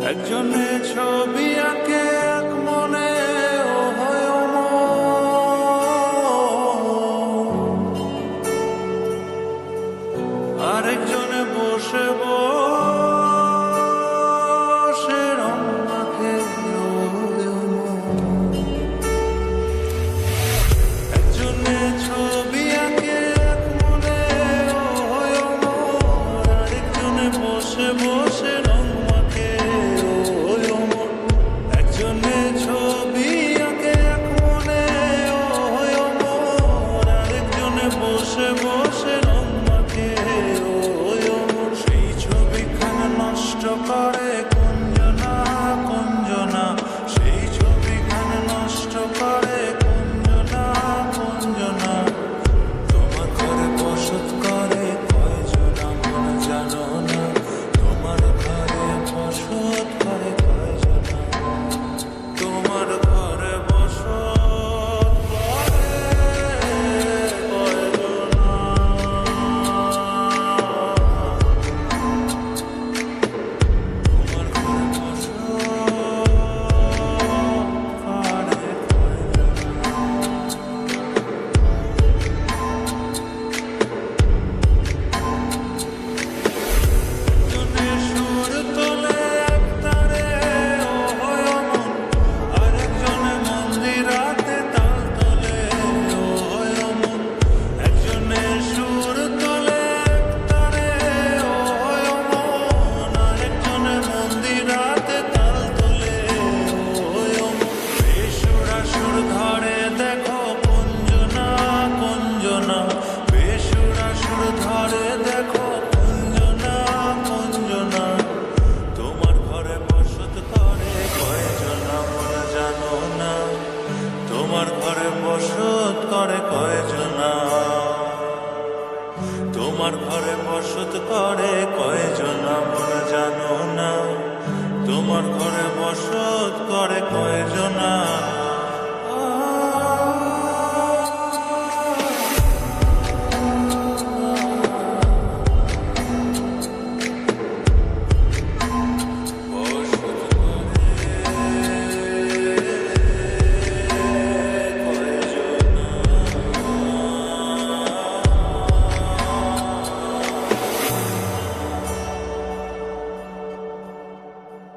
একজনে ছবি আঁকে এক মনে ও হয় আরেকজনে বসে বসে রং মাখে একজনে ছবি আঁকে এক মনে ও হয় আরেকজনে বসে বসে রং মাখে একজনে ছবি আঁকে এক মনে ও হয় আরেকজনে বসে বসে রং মাখে সেই ছবিখানা নষ্ট করে কুঞ্জনা কুঞ্জনা সেই ছবিখানা নষ্ট করে কুঞ্জনা কুঞ্জনা তোমার ঘরে বসত করে কয়জনা মন জানো না তোমার ঘরে বসত করে কয়জনা তোমার ঘরে বসত করে কয়জনা তোমার ঘরে বসত করে একজনে সুর তোলে এক তারে ও হয় অমন আরেকজনে মন্দিরাতে তাল তোলে ও হয় অমন একজনে সুর তোলে এক তারে ও হয় অমন আরেকজনে মন্দিরাতে তাল তোলে ও হয় অমন বেসুরা সুর ধরে দেখো কুঞ্জনা কুঞ্জনা বেসুরা সুর ধরে দেখো কুঞ্জনা কুঞ্জনা তোমার ঘরে বসত করে কয়জনা মন জানো না তোমার ঘরে বসত করে কয়জনা তোমার ঘরে বসত করে কয়জনা মন জানো না তোমার ঘরে বসত করে কয়জনা